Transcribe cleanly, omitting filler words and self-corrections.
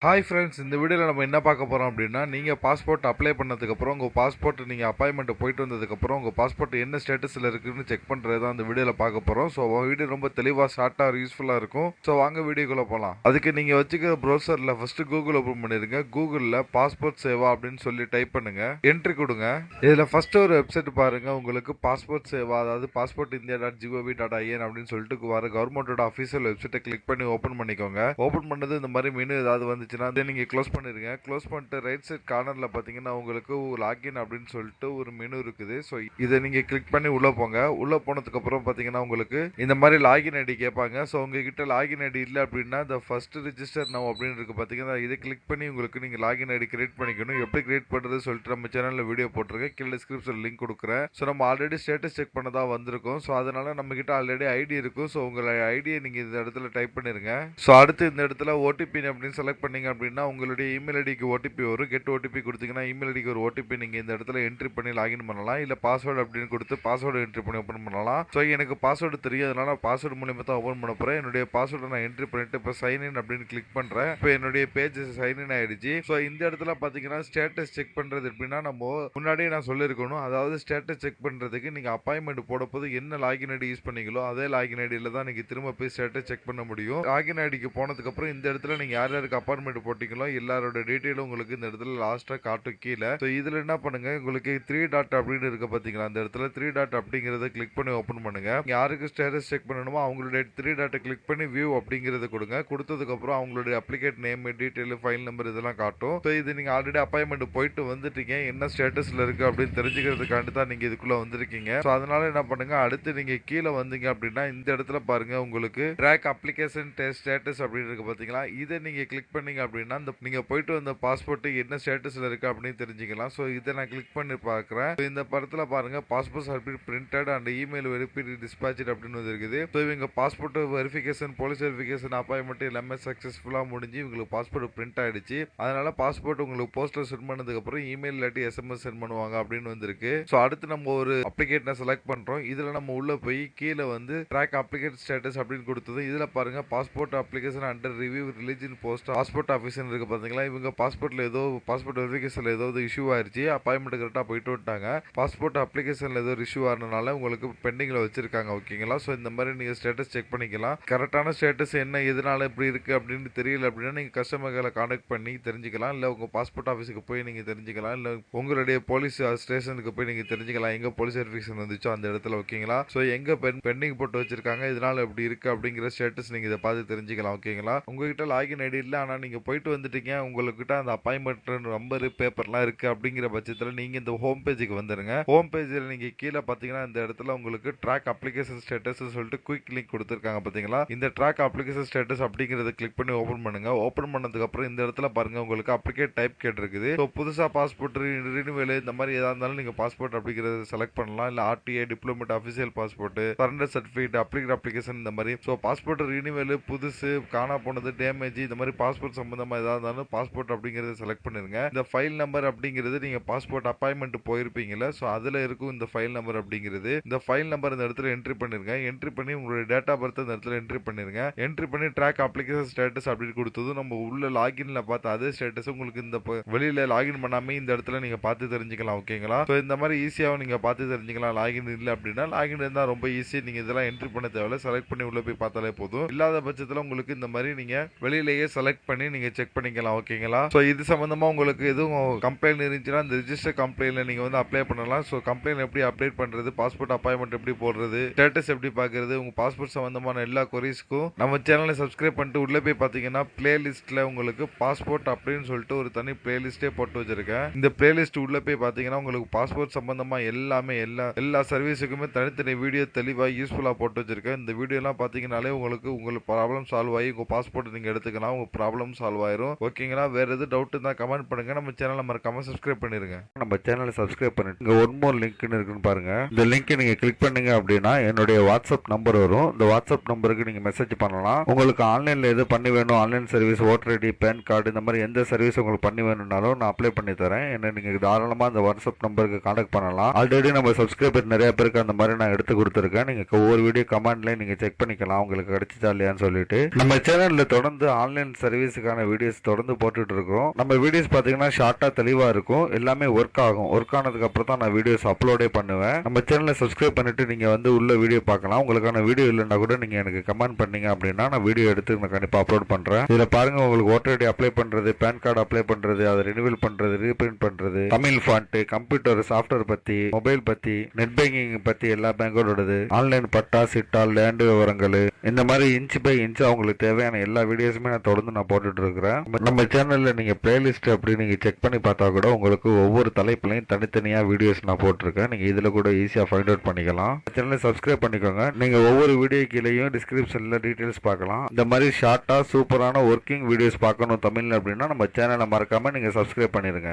Hi friends, இந்த வீடியோவில் நம்ம என்ன பார்க்க போகிறோம் அப்படின்னா, நீங்கள் பாஸ்போர்ட் அப்ளை பண்ணதுக்கப்புறம் உங்கள் பாஸ்போர்ட் நீங்கள் அப்பாயின்மெண்ட் போயிட்டு வந்ததுக்கப்புறம் உங்கள் பாஸ்போர்ட் என்ன ஸ்டேட்டஸில் இருக்குதுன்னு செக் பண்ணுறது தான் அந்த வீடியோவில் பார்க்க போகிறோம். ஸோ வீடியோ ரொம்ப தெளிவாக ஷார்ட்டாக யூஸ்ஃபுல்லாக இருக்கும். ஸோ வாங்க வீடியோக்குள்ளே போகலாம். அதுக்கு நீங்கள் வச்சுக்கிற ப்ரௌசரில் ஃபஸ்ட்டு கூகுள் ஓப்பன் பண்ணிடுங்க. கூகுளில் பாஸ்போர்ட் சேவா அப்படின்னு சொல்லி டைப் பண்ணுங்க, என்ட்ரி கொடுங்க. இதில் ஃபஸ்ட்டு ஒரு வெப்சைட் பாருங்கள், உங்களுக்கு பாஸ்போர்ட் சேவா, அதாவது பாஸ்போர்ட் india.gov.in அப்படின்னு சொல்லிட்டு வர கவர்மெண்ட்டோட அஃபீஷியல் வெப்சைட்டை கிளிக் பண்ணி ஓப்பன் பண்ணிக்கோங்க. ஓப்பன் பண்ணது இந்த மாதிரி மெனு ஏதாவது வந்து நீங்க க்ளோஸ் பண்ணிருங்க. க்ளோஸ் பண்ணிட்டு ரைட் சைட் கார்னர்ல பாத்தீங்கன்னா உங்களுக்கு லாகின் அப்படின்னு சொல்லிட்டு ஒரு மெனு இருக்குது. ஸோ இதை நீங்க கிளிக் பண்ணி உள்ள போங்க. உள்ள போனதுக்கு அப்புறம் பாத்தீங்கன்னா உங்களுக்கு இந்த மாதிரி லாகின் ஐடி கேட்பாங்க. ஸோ உங்ககிட்ட லாகின் ஐடி இல்லை அப்படின்னா இந்த ஃபர்ஸ்ட் ரிஜிஸ்டர் நவ் அப்படின்னு இருக்கு பாத்தீங்கன்னா, இதை கிளிக் பண்ணி உங்களுக்கு நீங்க லாகின் ஐடி கிரியேட் பண்ணிக்கணும். எப்படி கிரியேட் பண்றது சொல்லிட்டு நம்ம சேனல்ல வீடியோ போட்டிருக்கேன், கீழே டிஸ்கிரிப்ஷன் லிங்க் கொடுக்குறேன். ஸோ நம்ம ஆல்ரெடி ஸ்டேட்டஸ் செக் பண்ணதா வந்திருக்கும். ஸோ அதனால நம்ம கிட்ட ஆல்ரெடி ஐடி இருக்கும். ஸோ உங்க ஐடியை நீங்க இந்த இடத்துல டைப் பண்ணிருங்க. ஸோ அடுத்து இந்த இடத்துல ஓடிபி அப்படின்னு செலக்ட் பண்ணீங்க அப்படின்னா உங்களுடைய இமெயில் ஐடிக்கு ஓடிபி வரும். கெட் ஓடிபி கொடுத்தீங்கன்னா இமெயில் ஐடிக்கு ஒரு ஓடிபி நீங்க இந்த இடத்துல என்ட்ரி பண்ணி லாகின் பண்ணலாம். இல்ல பாஸ்வேர்டு அப்படின்னு கொடுத்து பாஸ்வேர்டு என்ட்ரி பண்ணி ஓப்பன் பண்ணலாம். ஸோ எனக்கு பாஸ்வேர்டு தெரியும், அதனால பாஸ்வேர்டு மூலியமா தான் ஓப்பன் பண்ண போறேன். என்னுடைய பாஸ்வேர்டை நான் என்ட்ரி பண்ணிட்டு இப்போ சைன் இன் அப்படின்னு கிளிக் பண்றேன். இப்போ என்னுடைய பேஜ் சைன் இன் ஆயிடுச்சு. ஸோ இந்த இடத்துல பாத்தீங்கன்னா ஸ்டேட்டஸ் செக் பண்றது எப்படின்னா, நம்ம முன்னாடியே நான் சொல்லியிருக்கணும், அதாவது ஸ்டேட்டஸ் செக் பண்றதுக்கு நீங்க அப்பாயின்மெண்ட் போட போது என்ன லாகின் ஐடி யூஸ் பண்ணீங்களோ அதே லாகின் ஐடியில தான் நீங்க திரும்ப போய் ஸ்டேட்டஸ் செக் பண்ண முடியும். லாகின் ஐடிக்கு போனதுக்கு அப்புறம் இந்த இடத்துல நீங்க யார் யாருக்கு அப்பாயின்மெண்ட் போட்டீங்களோ எல்லாரோட டீடைலும் உங்களுக்கு இந்த இடத்துல லாஸ்டா காட்டும் கீழே. ஸோ இதுல என்ன பண்ணுங்க, உங்களுக்கு 3 டாட் அப்படின்னு இருக்க பாத்தீங்களா, அந்த இடத்துல 3 டாட் அப்படிங்கறத கிளிக் பண்ணி ஓபன் பண்ணுங்க. யாருக்கு ஸ்டேட்டஸ் செக் பண்ணணுமோ அவங்களுடைய 3 டாட்டை கிளிக் பண்ணி வியூ அப்படிங்கறத கொடுங்க. கொடுத்ததுக்கு அப்புறம் அவங்களுடைய அப்ளிகேட் நேம், டீடைல், ஃபைல் நம்பர் இதெல்லாம் காட்டும். ஸோ இது நீங்க ஆல்ரெடி அப்பாயின்மெண்ட் போயிட்டு வந்துட்டீங்க, என்ன ஸ்டேட்டஸ்ல இருக்கு அப்படின்னு தெரிஞ்சுக்கிறதுக்காண்டி தான் நீங்க இதுக்குள்ள வந்திருக்கீங்க. ஸோ அதனால என்ன பண்ணுங்க, அடுத்து நீங்க கீழே வந்தீங்க அப்படின்னா இந்த இடத்துல பாருங்க, உங்களுக்கு ட்ராக் அப்ளிகேஷன் ஸ்டேட்டஸ் அப்படின்னு இருக்கு பாத்தீங்களா, இதை நீங்க கிளிக் பண்ணீங்க அப்படின்னா நீங்க போயிட்டு வந்த பாஸ்போர்ட் என்ன ஸ்டேட்டஸ்ல இருக்கு அப்படின்னு தெரிஞ்சுக்கலாம். ஸோ இதை நான் கிளிக் பண்ணி பார்க்குறேன். இந்த படத்துல பாருங்க, passport certificate printed and email verified dispatched அப்படின்னு இருக்குது. ஸோ இவங்க passport verification, police verification, appointment எல்லாமே சக்சஸ்ஃபுல்லா முடிஞ்சு இவங்களுக்கு பாஸ்போர்ட் பிரிண்ட் ஆயிடுச்சு. அதனால பாஸ்போர்ட் உங்களுக்கு போஸ்டர் சென்ட் பண்ணதுக்கு அப்புறம் இமெயில் இல்லாட்டி எஸ்எம்எஸ் சென்ட் பண்ணுவாங்க அப்படின்னு வந்திருக்கு. ஸோ அடுத்து நம்ம ஒரு அப்ளிகேஷனை செலக்ட் பண்றோம். இதுல நம்ம உள்ள போய் கீழே வந்து ட்ராக் அப்ளிகேட் ஸ்டேட்டஸ் அப்படின்னு கொடுத்தது. இதுல பாருங்க, passport application under review religion post passport officer இருக்கு பாத்தீங்களா, இவங்க பாஸ்போர்ட்ல ஏதோ பாஸ்போர்ட் வெரிஃபிகேஷன்ல ஏதோ இஷ்யூ ஆயிருச்சு. அப்பாயின்மெண்ட் கரெக்டா போயிட்டு விட்டாங்க. பாஸ்போர்ட் அப்ளிகேஷன்ல ஏதோ இஷ்யூ ஆனனால உங்களுக்கு பெண்டிங்ல வச்சிருக்காங்க. ஓகேங்களா? ஸோ இந்த மாதிரி நீங்க ஸ்டேட்டஸ் செக் பண்ணிக்கலாம். கரெக்டான ஸ்டேட்டஸ் என்ன, எதனால இப்படி இருக்கு அப்படின்னு தெரியல அப்படின்னா நீங்க கஸ்டமர்களை கான்டாக்ட் பண்ணி தெரிஞ்சுக்கலாம். இல்ல உங்க பாஸ்போர்ட் ஆஃபீஸுக்கு போய் நீங்க தெரிஞ்சுக்கலாம். இல்ல உங்களுடைய போலீஸ் ஸ்டேஷனுக்கு போய் நீங்க தெரிஞ்சுக்கலாம், எங்க போலீஸ் வெரிஃபிகேஷன் வந்துச்சோ அந்த இடத்துல. ஓகேங்களா? ஸோ எங்க பெண்டிங் போட்டு வச்சிருக்காங்க, இதனால இப்படி இருக்கு அப்படிங்கிற ஸ்டேட்டஸ் நீங்க இதை பார்த்து தெரிஞ்சுக்கலாம். ஓகேங்களா? உங்ககிட்ட லாகின் ஐடி இல்லை, ஆனா நீங்க போயிட்டு வந்துட்டீங்க, உங்ககிட்ட அந்த அப்பாயின்மெண்ட் நம்பர் பேப்பர்லாம் இருக்கு அப்படிங்கிற பட்சத்தில் நீங்க இந்த ஹோம் பேஜுக்கு வந்துருங்க. ஹோம் பேஜில் நீங்க கீழே பாத்தீங்கன்னா இந்த இடத்துல உங்களுக்கு ட்ராக் அப்ளிகேஷன் ஸ்டேட்டஸ் சொல்லிட்டு குயிக் லிங்க் கொடுத்துருக்காங்க பாத்தீங்களா. இந்த ட்ராக் அப்ளிகேஷன் ஸ்டேட்டஸ் அப்படிங்கறத கிளிக் பண்ணி ஓபன் பண்ணுங்க. ஓபன் பண்ணதுக்கு அப்புறம் இந்த இடத்துல பாருங்க, உங்களுக்கு அப்ளிகேட் டைப் கேட்டிருக்குது. ஸோ புதுசா பாஸ்போர்ட் ரினிவல் இந்த மாதிரி ஏதா இருந்தாலும் நீங்க பாஸ்போர்ட் அப்படிங்கறத செலக்ட் பண்ணலாம். இல்ல RTA, diplomat, official passport, surrender certificate, application இந்த மாதிரி. ஸோ பாஸ்போர்ட் ரினிவல், புதுசு, காணா போனது, டேமேஜ் இந்த மாதிரி பாஸ்போர்ட் சம்பந்தமா ஏதாவது இருந்தாலும் பாஸ்போர்ட் அப்படிங்கறத செலக்ட் பண்ணிருங்க. இந்த ஃபைல் நம்பர் அப்படிங்கிறது நீங்க பாஸ்போர்ட் அப்பாயின்மெண்ட் போயிருப்பீங்கல்ல, சோ அதுல இருக்கும் இந்த ஃபைல் நம்பர் அப்படிங்கிறது. இந்த ஃபைல் நம்பர் இந்த இடத்துல என்ட்ரி பண்ணிருங்க. என்ட்ரி பண்ணி உங்களுடைய டேட் ஆஃப் பர்த் இந்த இடத்துல என்ட்ரி பண்ணிருங்க. என்ட்ரி பண்ணி ட்ராக் அப்ளிகேஷன் ஸ்டேட்டஸ் அப்படின்னு கொடுத்தது நம்ம உள்ள லாகின்ல பார்த்த அதே ஸ்டேட்டஸ் உங்களுக்கு இந்த வெளியில லாகின் பண்ணாம இந்த இடத்துல நீங்க பார்த்து தெரிஞ்சுக்கலாம். ஓகேங்களா? சோ இந்த மாதிரி ஈஸியாவும் நீங்க பார்த்து தெரிஞ்சுக்கலாம். லாகின் இல்லை அப்படின்னா, லாகின் இருந்தா ரொம்ப ஈஸி, நீங்க இதெல்லாம் என்ட்ரி பண்ண தேவையில்ல, செலக்ட் பண்ணி உள்ள போய் பார்த்தாலே போதும். இல்லாத பட்சத்துல உங்களுக்கு இந்த மாதிரி நீங்க வெளியிலேயே செலக்ட் பண்ணி நீங்க செக் பண்ணிக்கலாம். ஓகேங்களா? சோ இது சம்பந்தமா உங்களுக்கு எதுவும் கம்ப்ளைண்ட் இருந்துச்சுன்னா இந்த ரிஜிஸ்டர் கம்ப்ளைண்ட்ல நீங்க வந்து அப்ளை பண்ணலாம். ஸோ கம்ப்ளைண்ட் எப்படி அப்டேட் பண்றது, பாஸ்போர்ட் அப்பாயின்மெண்ட் எப்படி போடுறது, ஸ்டேட்டஸ் எப்படி பார்க்கறது, உங்க பாஸ்போர்ட் சம்பந்தமான எல்லா கொரிஸ்க்கும் நம்ம சேனலை சப்ஸ்கிரைப் பண்ணிட்டு உள்ள போய் பாத்தீங்கன்னா பிளேலிஸ்ட்ல உங்களுக்கு பாஸ்போர்ட் அப்படின்னு சொல்லிட்டு ஒரு தனி பிளேலிஸ்டே போட்டு வச்சிருக்கேன். இந்த பிளேலிஸ்ட் உள்ள போய் பாத்தீங்கன்னா உங்களுக்கு பாஸ்போர்ட் சம்பந்தமா எல்லாமே எல்லா சர்வீஸுக்குமே தனித்தனி வீடியோ தெளிவா யூஸ்ஃபுல்லா போட்டு வச்சிருக்கேன். இந்த வீடியோ எல்லாம் பாத்தீங்கன்னாலே உங்களுக்கு ப்ராப்ளம் சால்வ் ஆகி உங்க பாஸ்போர்ட் நீங்க எடுத்துக்கலாம், உங்க ப்ராப்ளம் சால்வ் ஆயிரும். ஓகேங்களா? வேற எது டவுட் இருந்தா கமெண்ட் பண்ணுங்க. நம்ம சேனலை மறக்காம சப்ஸ்கிரைப் பண்ணிருங்க. நம்ம சேனலை சப்ஸ்கிரைப் பண்ணிட்டு இங்க ஒன் மோர் லிங்க்னு இருக்குன்னு பாருங்க. இந்த லிங்க் நீங்க கிளிக் பண்ணீங்க அப்படின்னா என்னுடைய வாட்ஸ்அப் நம்பர் வரும். இந்த வாட்ஸ்அப் நம்பருக்கு நீங்க மெசேஜ் பண்ணலாம். உங்களுக்கு ஆன்லைன்ல எது பண்ணி வேணும், online service, voter ID, pan card இந்த மாதிரி எந்த சர்வீஸ் உங்களுக்கு பண்ணி வேணும்னாலும் நான் அப்ளை பண்ணி தரேன். என்ன நீங்க தாராளமா அந்த வாட்ஸ்அப் நம்பருக்கு கான்டாக்ட் பண்ணலாம். ஆல்ரெடி நம்ம சப்ஸ்கிரைபர் நிறைய பேருக்கு அந்த மாதிரி நான் எடுத்து கொடுத்துருக்கேன். நீங்க ஒவ்வொரு வீடியோ கமெண்ட்ல நீங்க செக் பண்ணிக்கலாம் உங்களுக்கு கிடைச்சதா இல்லையான்னு சொல்லிட்டு. நம்ம சேனல்ல தொடர்ந்து ஆன்லைன் சர்வீஸுக்கு பண்ணுறதுக்கான வீடியோஸ் தொடர்ந்து போட்டுட்டு இருக்கிறோம். நம்ம வீடியோஸ் பார்த்தீங்கன்னா ஷார்ட்டாக தெளிவாக இருக்கும், எல்லாமே ஒர்க் ஆகும். ஒர்க் ஆனதுக்கு அப்புறம் தான் நான் வீடியோஸ் அப்லோடே பண்ணுவேன். நம்ம சேனலை சப்ஸ்கிரைப் பண்ணிட்டு நீங்கள் வந்து உள்ள வீடியோ பார்க்கலாம். உங்களுக்கான வீடியோ இல்லைன்னா கூட நீங்கள் எனக்கு கமெண்ட் பண்ணீங்க அப்படின்னா நான் வீடியோ எடுத்து நான் கண்டிப்பாக அப்லோட் பண்ணுறேன். இதில் பாருங்கள், உங்களுக்கு ஓட்டர் ஐடி அப்ளை பண்ணுறது, பேன் கார்டு அப்ளை பண்ணுறது, அதை ரினிவல் பண்ணுறது, ரீபிரிண்ட் பண்ணுறது, தமிழ் ஃபாண்ட்டு, கம்ப்யூட்டர் சாஃப்ட்வேர் பற்றி, மொபைல் பற்றி, நெட் பேங்கிங் பற்றி எல்லா பேங்கோடது, ஆன்லைன் பட்டா சிட்டா, லேண்டு விவரங்கள், இந்த மாதிரி இன்ச் பை இன்ச் அவங்களுக்கு தேவையான எல்லா வீடியோஸுமே நான் தொடர்ந்து நான் போட்டுட்டு இருக்கிறேன். நம்ம சேனலில் நீங்கள் பிளேலிஸ்ட் அப்படி நீங்கள் செக் பண்ணி பார்த்தா கூட உங்களுக்கு ஒவ்வொரு தலைப்புலையும் தனித்தனியாக வீடியோஸ் நான் போட்டிருக்கேன். நீங்கள் இதில் கூட ஈஸியாக ஃபைண்ட் அவுட் பண்ணிக்கலாம். சேனலை சப்ஸ்கிரைப் பண்ணிக்கோங்க. நீங்கள் ஒவ்வொரு வீடியோ கீழேயும் டிஸ்கிரிப்ஷனில் டீட்டெயில்ஸ் பார்க்கலாம். இந்த மாதிரி ஷார்ட்டாக சூப்பரான ஒர்க்கிங் வீடியோஸ் பார்க்கணும் தமிழ்ல அப்படின்னா நம்ம சேனலை மறக்காமல் நீங்கள் சப்ஸ்கிரைப் பண்ணிடுங்க.